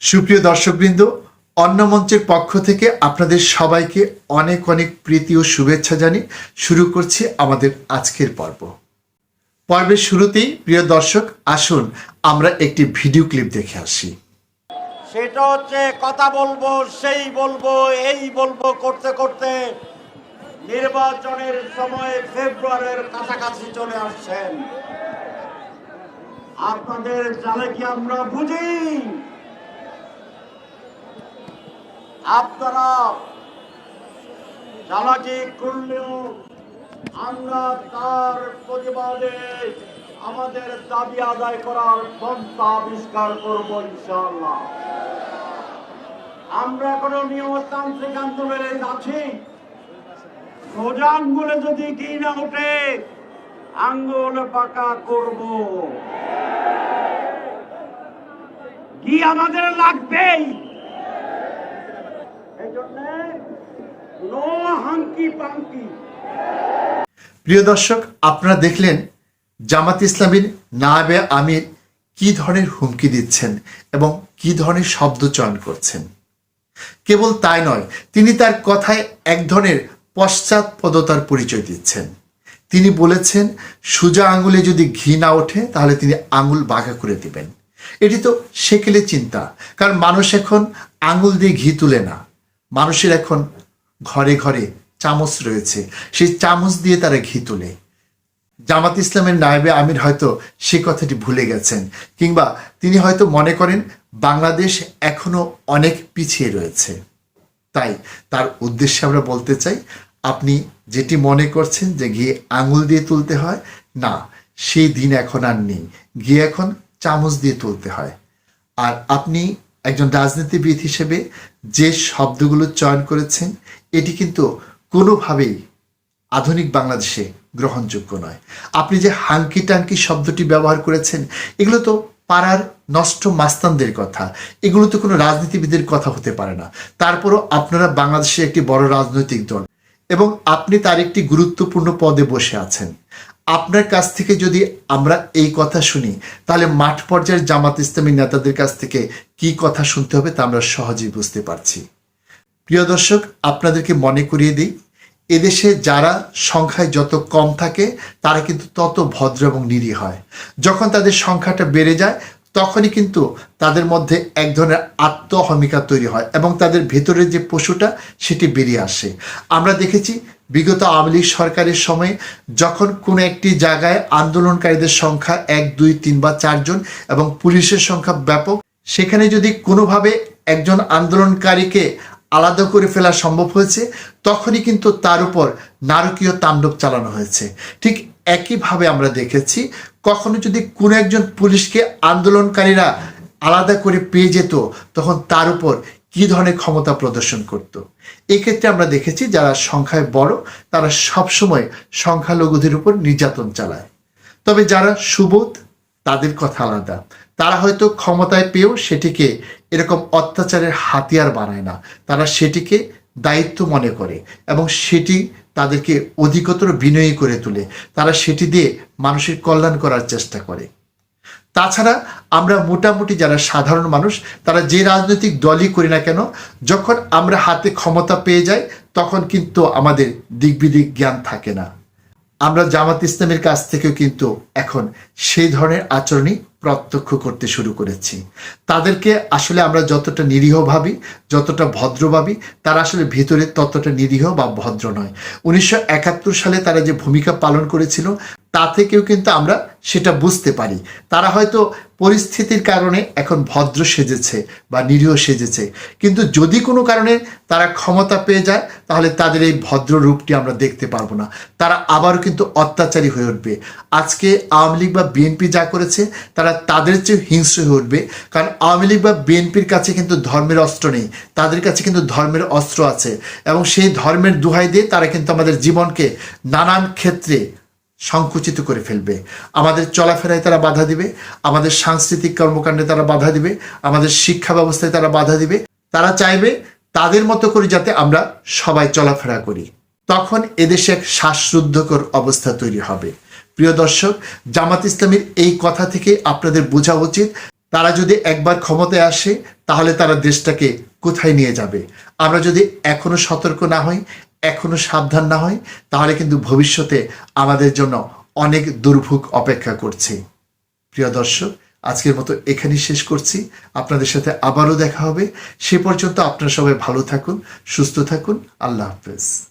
সুপ্রিয় দর্শকবৃন্দ, অন্য মঞ্চের পক্ষ থেকে আপনাদের সবাইকে অনেক অনেক প্রীতি ও শুভেচ্ছা জানিয়ে শুরু করছি আমাদের আজকের পর্বের শুরুতেই প্রিয় দর্শক, আসুন আমরা একটি ভিডিও ক্লিপ দেখে আসি। সেটা হচ্ছে কথা বলবো, সেই বলবো, এই বলবো করতে করতে নির্বাচনের সময় ফেব্রুয়ারির কাছাকাছি চলে আসছেন। আপনাদের জালে কি আমরা বুঝি? আপনারা চালাকি করলেও আমরা তার প্রতিবাদে আমাদের দাবি আদায় করার পন্থা আবিষ্কার করবো ইনশাআল্লাহ। আমরা এখনো নিয়মতান্ত্রিক আন্দোলনে আছি। সোজা আঙ্গুলে যদি ঘি না ওঠে, আঙ্গুল পাকা করব। ঘি আমাদের লাগবেই। এই জন্য নো হাঙ্কি পাঙ্কি। প্রিয় দর্শক, আপনারা দেখলেন জামাত ইসলামীর নায়েবে আমির কি ধরনের হুমকি দিচ্ছেন এবং কি ধরনের শব্দ চয়ন করছেন। কেবল তাই নয়, তিনি তার কথায় এক ধরনের পশ্চাৎপদতার পরিচয় দিচ্ছেন। তিনি বলেছেন সোজা আঙুলে যদি ঘি না ওঠে তাহলে তিনি আঙুল বাঁকা করে দিবেন। এটি তো সেকেলে চিন্তা, কারণ মানুষ এখন আঙুল দিয়ে ঘি তুলে না, মানুষের এখন ঘরে ঘরে চামচ রয়েছে, সেই চামচ দিয়ে তারা ঘি তোলে। জামাত ইসলামের নায়েবে আমির হয়তো সে কথাটি ভুলে গেছেন, কিংবা তিনি হয়তো মনে করেন বাংলাদেশ এখনো অনেক পিছিয়ে রয়েছে। তাই তার উদ্দেশ্যে আমরা বলতে চাই, আপনি যেটি মনে করছেন যে ঘি আঙুল দিয়ে তুলতে হয়, না, সেই দিন এখন আর নেই। ঘি এখন চামচ দিয়ে তুলতে হয়। আর আপনি একজন রাজনীতিবিদ হিসেবে যে শব্দগুলো চয়ন করেছেন, এটি কিন্তু কোনোভাবেই আধুনিক বাংলাদেশে গ্রহণযোগ্য নয়। আপনি যে হাঙ্কি টাঙ্কি শব্দটি ব্যবহার করেছেন, এগুলো তো পাড়ার নষ্ট মাস্তানদের কথা, এগুলো তো কোনো রাজনীতিবিদের কথা হতে পারে না। তারপরও আপনারা বাংলাদেশের একটি বড় রাজনৈতিক দল এবং আপনি তার একটি গুরুত্বপূর্ণ পদে বসে আছেন। আপনার কাছ থেকে যদি আমরা এই কথা শুনি, তাহলে মাঠ পর্যায়ের জামাত ইসলামী নেতাদের কাছ থেকে কি কথা শুনতে হবে তা আমরা সহজেই বুঝতে পারছি। প্রিয় দর্শক, আপনাদেরকে মনে করিয়ে দিই, এদেশে যারা সংখ্যায় যত কম থাকে তারা কিন্তু তত ভদ্র এবং নিরীহ হয়। যখন তাদের সংখ্যাটা বেড়ে যায়, তখনই কিন্তু তাদের মধ্যে এক ধরনের আত্মহমিকা তৈরি হয় এবং তাদের ভেতরের যে পশুটা সেটি বেরিয়ে আসে। আমরা দেখেছি বিগত আওয়ামী লীগ সরকারের সময় যখন কোনো একটি জায়গায় আন্দোলনকারীদের সংখ্যা 1, 2, 3 বা 4 জন এবং পুলিশের সংখ্যা ব্যাপক, সেখানে যদি কোনোভাবে একজন আন্দোলনকারীকে আলাদা করে ফেলা সম্ভব হয়েছে, তখনই কিন্তু তার উপর নারকীয় তাণ্ডব চালানো হয়েছে। ঠিক একইভাবে আমরা দেখেছি, কখনো যদি কোনো একজন পুলিশকে আন্দোলনকারীরা আলাদা করে পেয়ে যেত, তখন তার উপর কি ধরনের ক্ষমতা প্রদর্শন করত। এক্ষেত্রে আমরা দেখেছি যারা সংখ্যায় বড় তারা সবসময় সংখ্যালঘুদের উপর নির্যাতন চালায়। তবে যারা সুবোধ তাদের কথা আলাদা, তারা হয়তো ক্ষমতায় পেয়েও সেটিকে এরকম অত্যাচারের হাতিয়ার বানায় না, তারা সেটিকে দায়িত্ব মনে করে এবং সেটি তাদেরকে অধিকতর বিনয়ী করে তোলে। তারা সেটি দিয়ে মানুষের কল্যাণ করার চেষ্টা করে। তাছাড়া আমরা মোটামুটি যারা সাধারণ মানুষ, তারা যে রাজনৈতিক দলই করি না কেন, যখন আমরা হাতে ক্ষমতা পেয়ে যাই তখন কিন্তু আমাদের দিকবিদিক জ্ঞান থাকে না। আমরা জামাত ইসলামের কাছ থেকেও কিন্তু এখন সেই ধরনের আচরণই প্রত্যক্ষ করতে শুরু করেছি। তাদেরকে আসলে আমরা যতটা নিরীহ ভাবি, যতটা ভদ্র ভাবি, তারা আসলে ভিতরে ততটা নিরীহ বা ভদ্র নয়। 1971 সালে তারা যে ভূমিকা পালন করেছিল, তা থেকেও কিন্তু আমরা সেটা বুঝতে পারি। তারা হয়তো পরিস্থিতির কারণে এখন ভদ্র সেজেছে বা নিরীহ সেজেছে, কিন্তু যদি কোনো কারণে তারা ক্ষমতা পেয়ে যায়, তাহলে তাদের এই ভদ্র রূপটি আমরা দেখতে পারবো না। তারা আবারও কিন্তু অত্যাচারী হয়ে উঠবে। আজকে আওয়ামী লীগ বা বিএনপি যা করেছে, তারা তাদের চেয়ে হিংস্র হয়ে উঠবে। কারণ আওয়ামী লীগ বা বিএনপির কাছে কিন্তু ধর্মের অস্ত্র নেই, তাদের কাছে কিন্তু ধর্মের অস্ত্র আছে এবং সেই ধর্মের দোহাই দিয়ে তারা কিন্তু আমাদের জীবনকে নানান ক্ষেত্রে সংকুচিত করে ফেলবে। আমাদের চলাফেরায় তারা বাধা দিবে, আমাদের সাংস্কৃতিক কর্মকাণ্ডে তারা বাধা দিবে, আমাদের শিক্ষা ব্যবস্থায় তারা বাধা দিবে। তারা চাইবে তাদের মতো করে যাতে আমরা সবাই চলাফেরা করি। তখন এদেশে এক শ্বাসরুদ্ধকর অবস্থা তৈরি হবে। প্রিয় দর্শক, জামাত ইসলামীর এই কথা থেকে আপনাদের বোঝা উচিত, তারা যদি একবার ক্ষমতায় আসে তাহলে তারা দেশটাকে কোথায় নিয়ে যাবে? আমরা যদি এখনো সতর্ক না হই, এখনো সাবধান না হই, তাহলে কিন্তু ভবিষ্যতে আমাদের জন্য অনেক দুর্ভোগ অপেক্ষা করছে। প্রিয় দর্শক, আজকের মতো এখানেই শেষ করছি। আপনাদের সাথে আবারও দেখা হবে। সে পর্যন্ত আপনারা সবাই ভালো থাকুন, সুস্থ থাকুন। আল্লাহ হাফেজ।